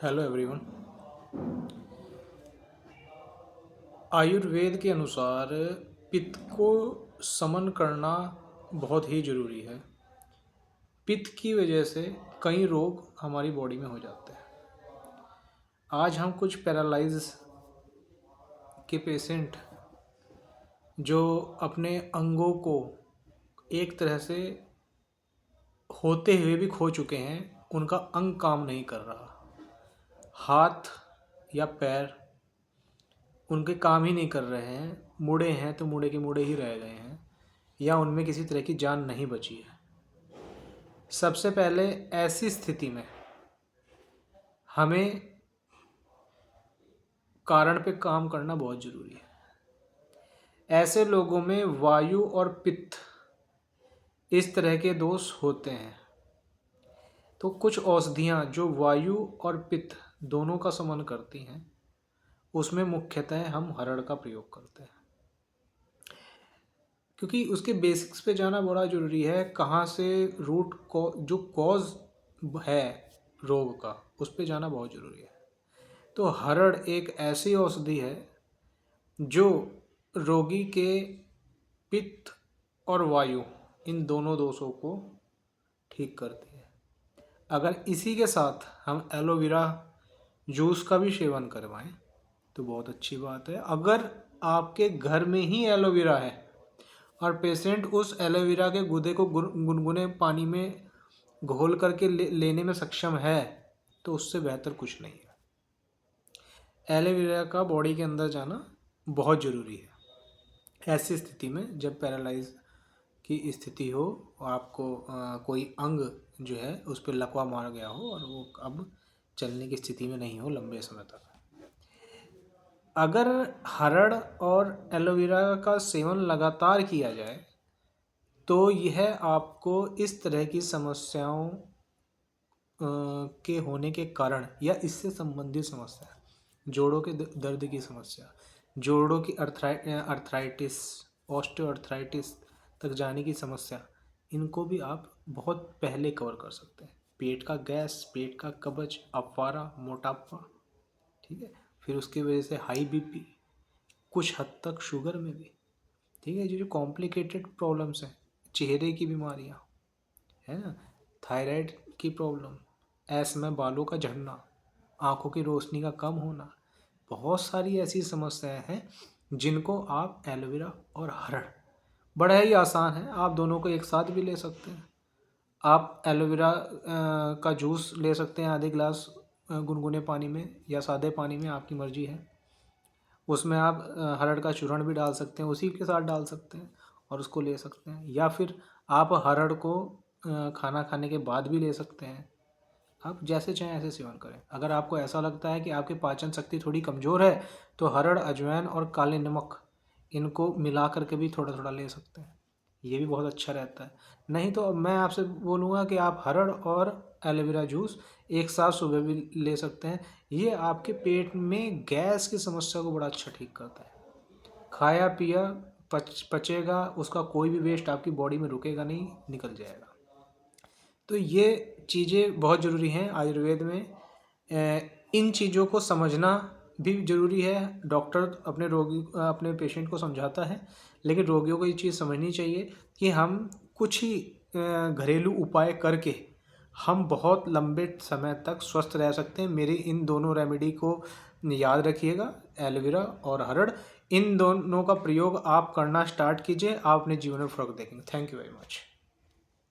Hello everyone. Ayurveda के अनुसार पित्त को समन करना बहुत ही ज़रूरी है। पित्त की वजह से कई रोग हमारी बॉडी में हो जाते हैं। आज हम कुछ पैरालाइज के पेशेंट जो अपने अंगों को एक तरह से होते हुए भी खो चुके हैं, उनका अंग काम नहीं कर रहा, हाथ या पैर उनके काम ही नहीं कर रहे हैं, मुड़े हैं तो मुड़े के मुड़े ही रह गए हैं, या उनमें किसी तरह की जान नहीं बची है। सबसे पहले ऐसी स्थिति में हमें कारण पे काम करना बहुत ज़रूरी है। ऐसे लोगों में वायु और पित्त इस तरह के दोष होते हैं, तो कुछ औषधियाँ जो वायु और पित्त दोनों का समन करती हैं, उसमें मुख्यतः हम हरड़ का प्रयोग करते हैं, क्योंकि उसके बेसिक्स पे जाना बड़ा ज़रूरी है। कहाँ से रूट को जो कॉज है रोग का, उस पे जाना बहुत ज़रूरी है। तो हरड़ एक ऐसी औषधि है जो रोगी के पित्त और वायु इन दोनों दोषों को ठीक करती है। अगर इसी के साथ हम एलोवेरा जूस का भी सेवन करवाएं तो बहुत अच्छी बात है। अगर आपके घर में ही एलोवेरा है और पेशेंट उस एलोवेरा के गूदे को गुनगुने पानी में घोल करके लेने में सक्षम है, तो उससे बेहतर कुछ नहीं है। एलोवेरा का बॉडी के अंदर जाना बहुत ज़रूरी है। ऐसी स्थिति में जब पैरालाइज की स्थिति हो और आपको कोई अंग जो है उस पर लकवा मार गया हो और वो अब चलने की स्थिति में नहीं हो लंबे समय तक। अगर हरड़ और एलोवेरा का सेवन लगातार किया जाए तो यह आपको इस तरह की समस्याओं के होने के कारण या इससे संबंधित समस्या, जोड़ों के दर्द की समस्या, जोड़ों की अर्थराइटिस, ऑस्टियोआर्थराइटिस तक जाने की समस्या, इनको भी आप बहुत पहले कवर कर सकते हैं। पेट का गैस, पेट का कब्ज, अफारा, मोटापा, ठीक है, फिर उसकी वजह से हाई बीपी, कुछ हद तक शुगर में भी, ठीक है, जो कॉम्प्लिकेटेड प्रॉब्लम्स हैं, चेहरे की बीमारियाँ है ना, थायराइड की प्रॉब्लम, ऐस में बालों का झड़ना, आँखों की रोशनी का कम होना, बहुत सारी ऐसी समस्याएं हैं जिनको आप एलोवेरा और हरड़, बड़ा ही आसान है, आप दोनों को एक साथ भी ले सकते हैं। आप एलोवेरा का जूस ले सकते हैं आधे गिलास गुनगुने पानी में या सादे पानी में, आपकी मर्जी है। उसमें आप हरड़ का चूर्ण भी डाल सकते हैं, उसी के साथ डाल सकते हैं और उसको ले सकते हैं। या फिर आप हरड़ को खाना खाने के बाद भी ले सकते हैं। आप जैसे चाहें ऐसे सेवन करें। अगर आपको ऐसा लगता है कि आपकी पाचन शक्ति थोड़ी कमज़ोर है तो हरड़, अजवाइन और काले नमक इनको मिला करके भी थोड़ा थोड़ा ले सकते हैं, ये भी बहुत अच्छा रहता है। नहीं तो मैं आपसे बोलूँगा कि आप हरड़ और एलोवेरा जूस एक साथ सुबह भी ले सकते हैं। ये आपके पेट में गैस की समस्या को बड़ा अच्छा ठीक करता है। खाया पिया पचेगा, उसका कोई भी वेस्ट आपकी बॉडी में रुकेगा नहीं, निकल जाएगा। तो ये चीज़ें बहुत ज़रूरी हैं आयुर्वेद में। इन चीज़ों को समझना भी ज़रूरी है। डॉक्टर अपने पेशेंट को समझाता है, लेकिन रोगियों को ये चीज़ समझनी चाहिए कि हम कुछ ही घरेलू उपाय करके हम बहुत लंबे समय तक स्वस्थ रह सकते हैं। मेरी इन दोनों रेमेडी को याद रखिएगा, एलोवेरा और हरड़, इन दोनों का प्रयोग आप करना स्टार्ट कीजिए, आप अपने जीवन में फ़र्क देखेंगे। Thank you very much.